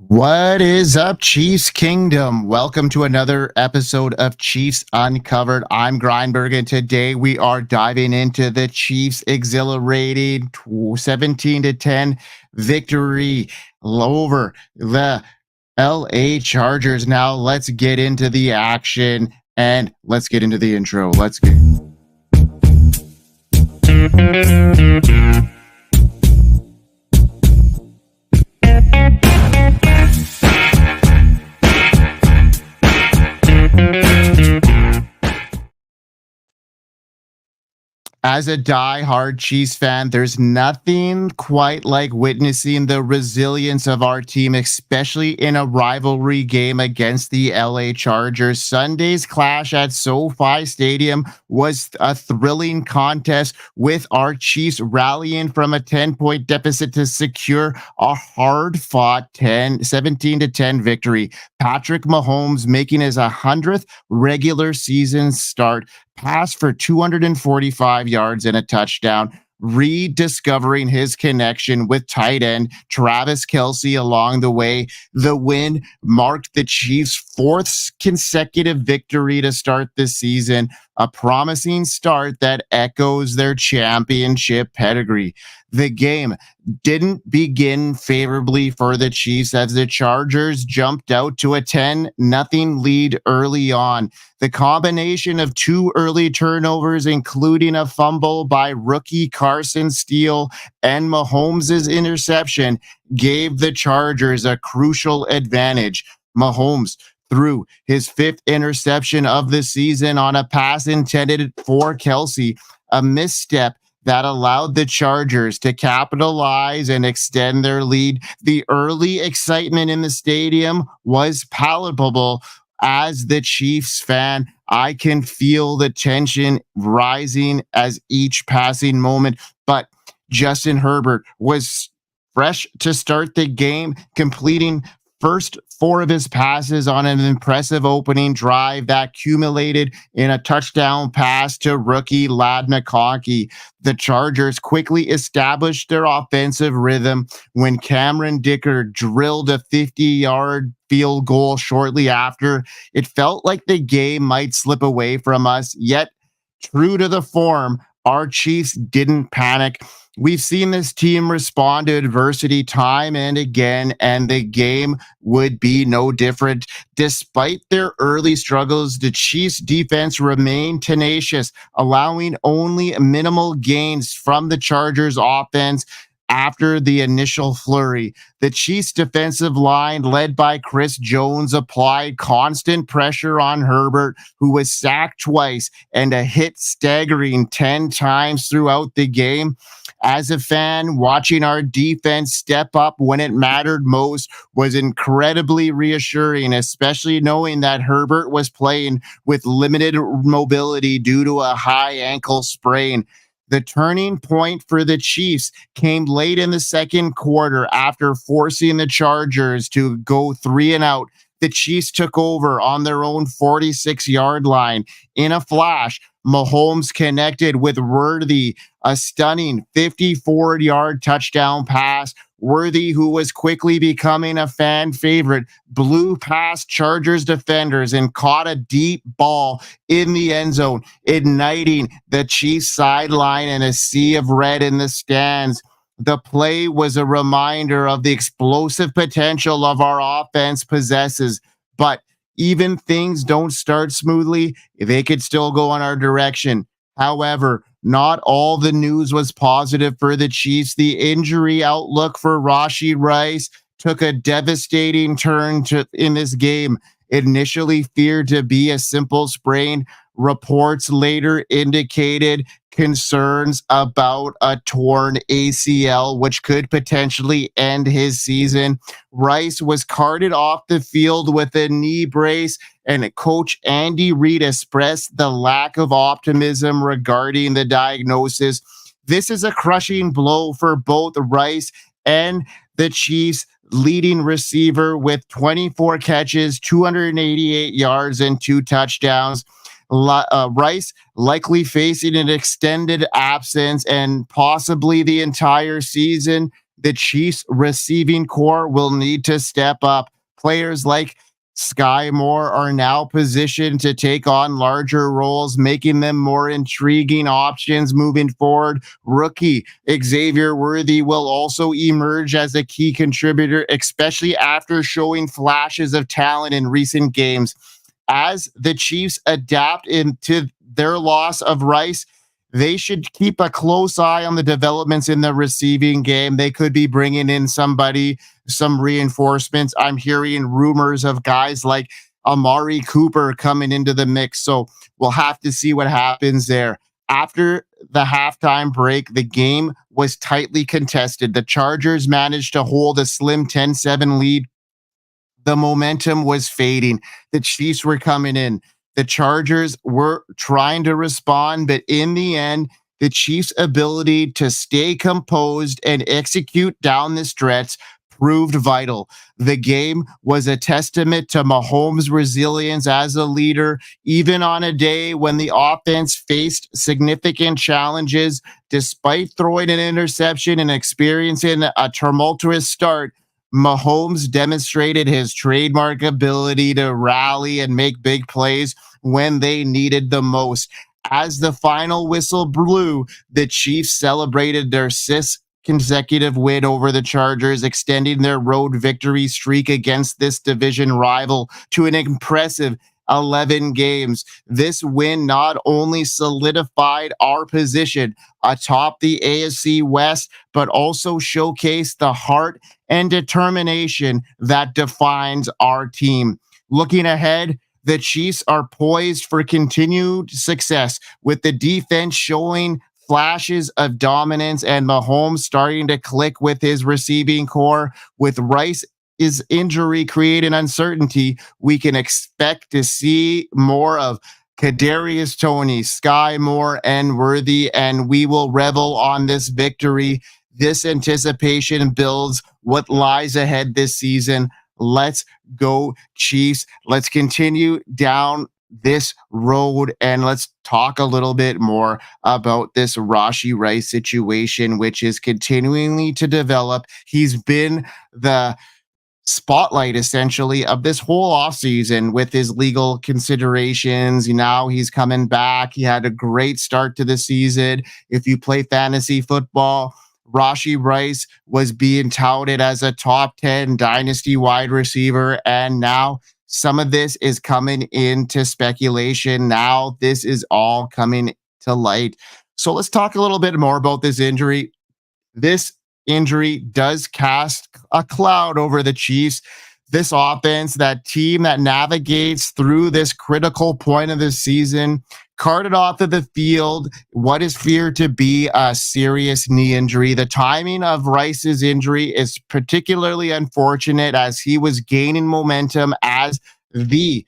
What is up, Chiefs Kingdom? Welcome to another episode of Chiefs Uncovered. I'm Grindberg, and today we are diving into the Chiefs' exhilarating 17-10 victory over the LA Chargers. Now, let's get into the action and let's get into the intro. Let's get. As a die-hard Chiefs fan, there's nothing quite like witnessing the resilience of our team, especially in a rivalry game against the LA Chargers. Sunday's clash at SoFi Stadium was a thrilling contest, with our Chiefs rallying from a 10-point deficit to secure a hard-fought 17-10 victory. Patrick Mahomes making his 100th regular season start, passed for 245 yards and a touchdown, rediscovering his connection with tight end Travis Kelce along the way. The win marked the Chiefs' fourth consecutive victory to start the season, a promising start that echoes their championship pedigree. The game didn't begin favorably for the Chiefs as the Chargers jumped out to a 10-0 lead early on. The combination of two early turnovers, including a fumble by rookie Carson Steele and Mahomes' interception, gave the Chargers a crucial advantage. Mahomes threw his fifth interception of the season on a pass intended for Kelce, a misstep that allowed the Chargers to capitalize and extend their lead. The early excitement in the stadium was palpable. As the Chiefs fan, I can feel the tension rising as each passing moment. But Justin Herbert was fresh to start the game, completing first four of his passes on an impressive opening drive that culminated in a touchdown pass to rookie Ladd McConkey. The Chargers quickly established their offensive rhythm when Cameron Dicker drilled a 50-yard field goal shortly after. It felt like the game might slip away from us, yet true to the form, our Chiefs didn't panic. We've seen this team respond to adversity time and again, and the game would be no different. Despite their early struggles, the Chiefs' defense remained tenacious, allowing only minimal gains from the Chargers' offense. After the initial flurry, the Chiefs' defensive line, led by Chris Jones, applied constant pressure on Herbert, who was sacked twice and a hit staggering 10 times throughout the game. As a fan, watching our defense step up when it mattered most was incredibly reassuring, especially knowing that Herbert was playing with limited mobility due to a high ankle sprain. The turning point for the Chiefs came late in the second quarter after forcing the Chargers to go 3-and-out. The Chiefs took over on their own 46-yard line. In a flash, Mahomes connected with Worthy, a stunning 54-yard touchdown pass. Worthy, who was quickly becoming a fan favorite, blew past Chargers defenders and caught a deep ball in the end zone, igniting the Chiefs sideline and a sea of red in the stands. The play was a reminder of the explosive potential of our offense possesses, but even things don't start smoothly, they could still go in our direction. However, not all the news was positive for the Chiefs. The injury outlook for Rashee Rice took a devastating turn in this game. Initially feared to be a simple sprain, reports later indicated concerns about a torn ACL, which could potentially end his season. Rice was carted off the field with a knee brace, and coach Andy Reid expressed the lack of optimism regarding the diagnosis. This is a crushing blow for both Rice and the Chiefs' leading receiver with 24 catches, 288 yards, and 2 touchdowns. Rice likely facing an extended absence and possibly the entire season. the Chiefs receiving core will need to step up. Players like Sky Moore are now positioned to take on larger roles, making them more intriguing options moving forward. Rookie Xavier Worthy will also emerge as a key contributor, especially after showing flashes of talent in recent games. As the Chiefs adapt into their loss of Rice, they should keep a close eye on the developments in the receiving game. They could be bringing in somebody, some reinforcements. I'm hearing rumors of guys like Amari Cooper coming into the mix. So we'll have to see what happens there. After the halftime break, the game was tightly contested. The Chargers managed to hold a slim 10-7 lead. The momentum was fading. The Chiefs were coming in. The Chargers were trying to respond, but in the end, the Chiefs' ability to stay composed and execute down the stretch proved vital. The game was a testament to Mahomes' resilience as a leader, even on a day when the offense faced significant challenges. Despite throwing an interception and experiencing a tumultuous start, Mahomes demonstrated his trademark ability to rally and make big plays when they needed the most. As the final whistle blew, the Chiefs celebrated their sixth consecutive win over the Chargers, extending their road victory streak against this division rival to an impressive 11 games. This win not only solidified our position atop the AFC West, but also showcased the heart and determination that defines our team. Looking ahead, the Chiefs are poised for continued success, with the defense showing flashes of dominance and Mahomes starting to click with his receiving core. With Rice's injury creating uncertainty, we can expect to see more of Kadarius Toney, Sky Moore, and Worthy, and we will revel on this victory. This anticipation builds what lies ahead this season. Let's go, Chiefs. Let's continue down this road and let's talk a little bit more about this Rashee Rice situation, which is continuing to develop. He's been the spotlight essentially of this whole offseason with his legal considerations. Now he's coming back. He had a great start to the season. If you play fantasy football, Rashee Rice was being touted as a top 10 dynasty wide receiver. And now some of this is coming into speculation. Now this is all coming to light. So let's talk a little bit more about this injury. This injury does cast a cloud over the Chiefs. This offense, that team that navigates through this critical point of the season, carted off of the field what is feared to be a serious knee injury. The timing of Rice's injury is particularly unfortunate as he was gaining momentum as the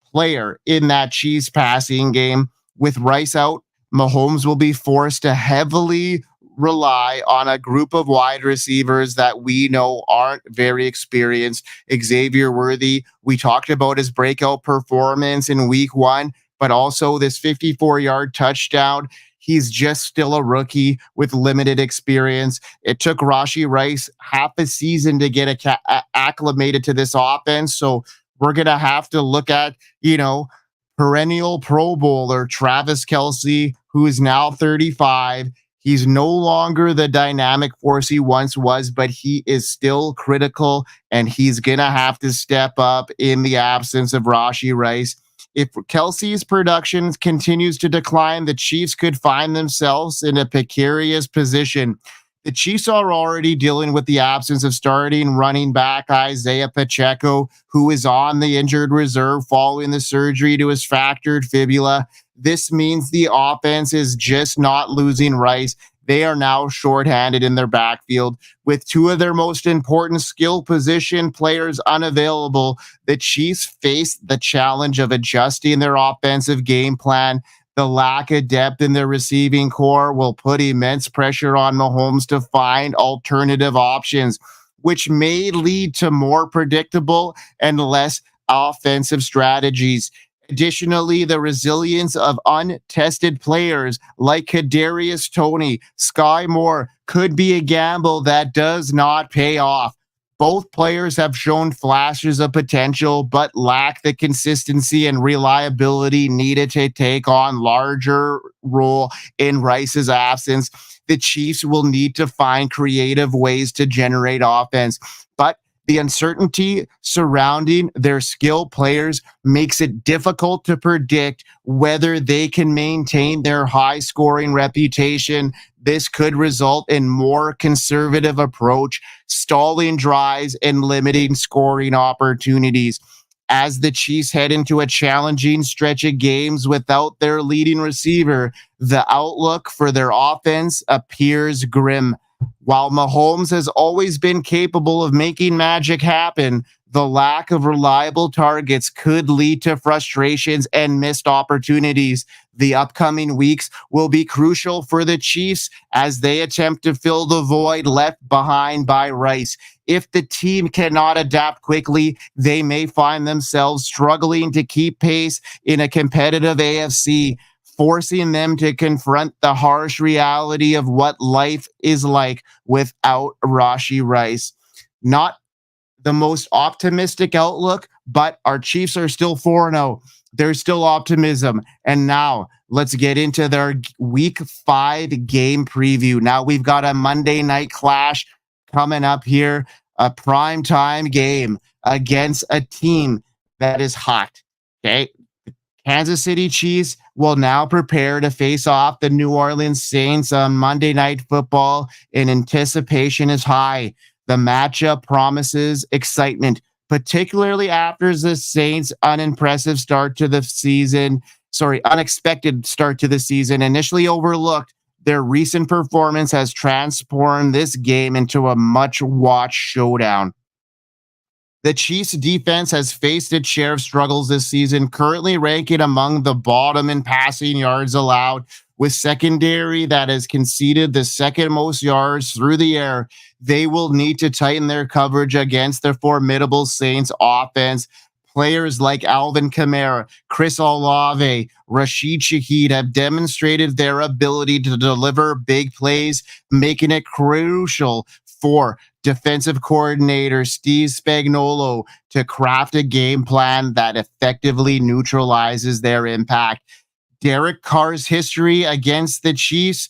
player in that Chiefs passing game. With Rice out, Mahomes will be forced to heavily rely on a group of wide receivers that we know aren't very experienced. Xavier Worthy, we talked about his breakout performance in week 1, but also this 54-yard touchdown. He's just still a rookie with limited experience. It took Rashee Rice half a season to get acclimated to this offense. So we're going to have to look at, perennial Pro Bowler Travis Kelce, who is now 35. He's no longer the dynamic force he once was, but he is still critical, and he's going to have to step up in the absence of Rashee Rice. If Kelce's production continues to decline, the Chiefs could find themselves in a precarious position. The Chiefs are already dealing with the absence of starting running back Isaiah Pacheco, who is on the injured reserve following the surgery to his fractured fibula. This means the offense is just not losing Rice. They are now shorthanded in their backfield. With two of their most important skill position players unavailable, the Chiefs face the challenge of adjusting their offensive game plan. The lack of depth in their receiving core will put immense pressure on Mahomes to find alternative options, which may lead to more predictable and less offensive strategies. Additionally, the resilience of untested players like Kadarius Toney, Sky Moore, could be a gamble that does not pay off. Both players have shown flashes of potential, but lack the consistency and reliability needed to take on larger role in Rice's absence. The Chiefs will need to find creative ways to generate offense, but the uncertainty surrounding their skilled players makes it difficult to predict whether they can maintain their high scoring reputation. This could result in more conservative approach, stalling drives and limiting scoring opportunities. As the Chiefs head into a challenging stretch of games without their leading receiver, the outlook for their offense appears grim. While Mahomes has always been capable of making magic happen, the lack of reliable targets could lead to frustrations and missed opportunities. The upcoming weeks will be crucial for the Chiefs as they attempt to fill the void left behind by Rice. If the team cannot adapt quickly, they may find themselves struggling to keep pace in a competitive AFC, forcing them to confront the harsh reality of what life is like without Rashee Rice. Not the most optimistic outlook, but our Chiefs are still 4-0. There's still optimism. And now let's get into their week 5 game preview. Now we've got a Monday night clash coming up here, a prime time game against a team that is hot. Okay. Kansas City Chiefs will now prepare to face off the New Orleans Saints on Monday Night Football, and anticipation is high. The matchup promises excitement, particularly after the Saints' unimpressive start to the season. Unexpected start to the season, initially overlooked. Their recent performance has transformed this game into a much-watched showdown. The Chiefs' defense has faced its share of struggles this season, currently ranking among the bottom in passing yards allowed, with secondary that has conceded the second most yards through the air. They will need to tighten their coverage against the formidable Saints offense. Players like Alvin Kamara, Chris Olave, Rashid Shaheed have demonstrated their ability to deliver big plays, making it crucial for defensive coordinator Steve Spagnuolo to craft a game plan that effectively neutralizes their impact. Derek Carr's history against the Chiefs,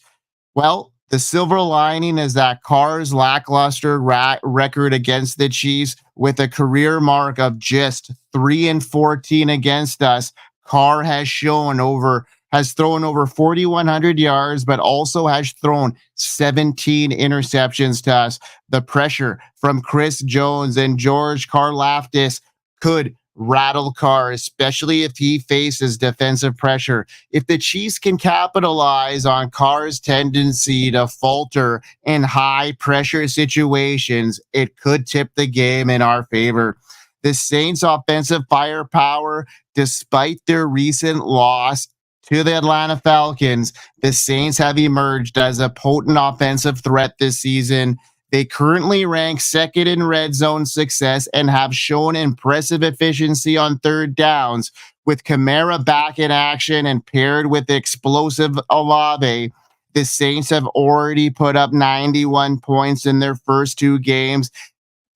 well, the silver lining is that Carr's lackluster record against the Chiefs, with a career mark of just 3-14 against us. Carr has thrown over 4,100 yards, but also has thrown 17 interceptions to us. The pressure from Chris Jones and George Karlaftis could rattle Carr, especially if he faces defensive pressure. If the Chiefs can capitalize on Carr's tendency to falter in high pressure situations, it could tip the game in our favor. The Saints' offensive firepower, despite their recent loss to the Atlanta Falcons, the Saints have emerged as a potent offensive threat this season. They currently rank second in red zone success and have shown impressive efficiency on third downs. With Kamara back in action and paired with explosive Olave, the Saints have already put up 91 points in their first 2 games.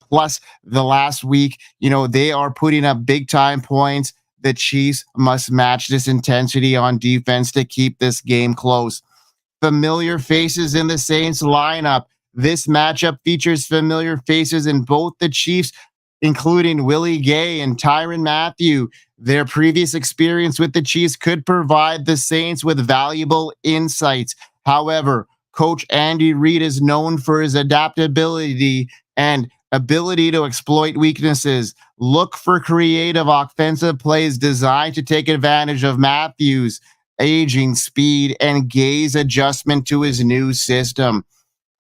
Plus, the last week, they are putting up big time points. The Chiefs must match this intensity on defense to keep this game close. Familiar faces in the Saints lineup. This matchup features familiar faces in both the Chiefs, including Willie Gay and Tyrann Mathieu. Their previous experience with the Chiefs could provide the Saints with valuable insights. However, Coach Andy Reid is known for his adaptability and ability to exploit weaknesses. Look for creative offensive plays designed to take advantage of Mathieu's aging speed and Gay's adjustment to his new system.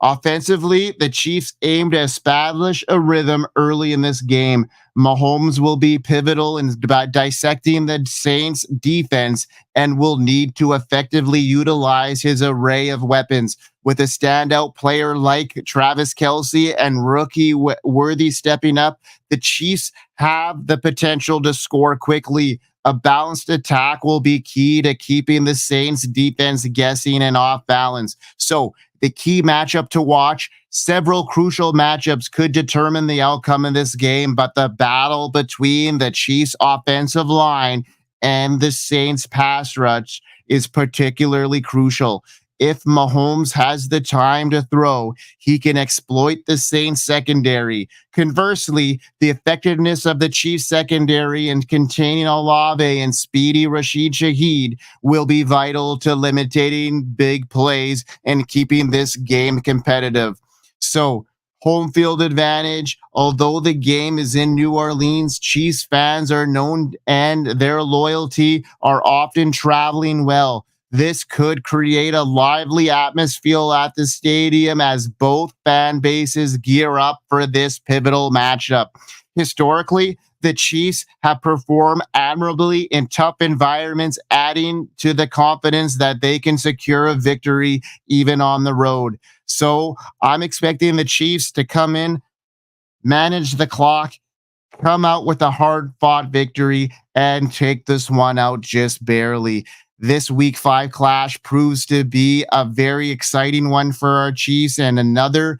Offensively, the Chiefs aim to establish a rhythm early in this game. Mahomes will be pivotal in dissecting the Saints' defense and will need to effectively utilize his array of weapons. With a standout player like Travis Kelce and rookie Worthy stepping up, the Chiefs have the potential to score quickly. A balanced attack will be key to keeping the Saints' defense guessing and off balance. So, the key matchup to watch. Several crucial matchups could determine the outcome of this game, but the battle between the Chiefs' offensive line and the Saints' pass rush is particularly crucial. If Mahomes has the time to throw, he can exploit the Saints secondary. Conversely, the effectiveness of the Chiefs secondary in containing Olave and speedy Rashid Shaheed will be vital to limiting big plays and keeping this game competitive. So, home field advantage. Although the game is in New Orleans, Chiefs fans are known and their loyalty are often traveling well. This could create a lively atmosphere at the stadium as both fan bases gear up for this pivotal matchup. Historically, the Chiefs have performed admirably in tough environments, adding to the confidence that they can secure a victory even on the road. So I'm expecting the Chiefs to come in, manage the clock, come out with a hard fought victory, and take this one out just barely. This week 5 clash proves to be a very exciting one for our Chiefs and another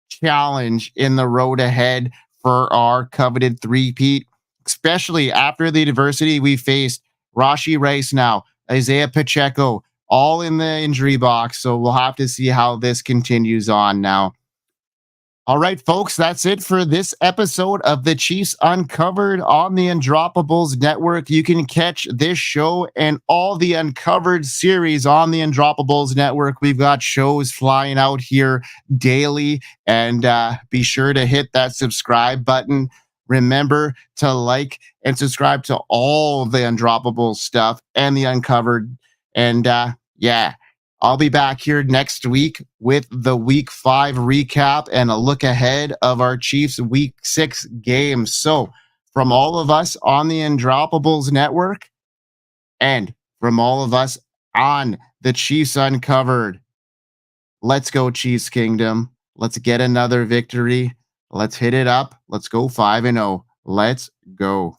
challenge in the road ahead for our coveted three-peat, especially after the adversity we faced. Rashee Rice now, Isaiah Pacheco, all in the injury box. So we'll have to see how this continues on now. All right, folks, that's it for this episode of the Chiefs Uncovered on the Undroppables Network. You can catch this show and all the Uncovered series on the Undroppables Network. We've got shows flying out here daily, and be sure to hit that subscribe button. Remember to like and subscribe to all the Undroppables stuff and the Uncovered. And yeah. I'll be back here next week with the week 5 recap and a look ahead of our Chiefs week 6 games. So from all of us on the Undroppables Network and from all of us on the Chiefs Uncovered, let's go Chiefs Kingdom. Let's get another victory. Let's hit it up. Let's go 5-0. Let's go.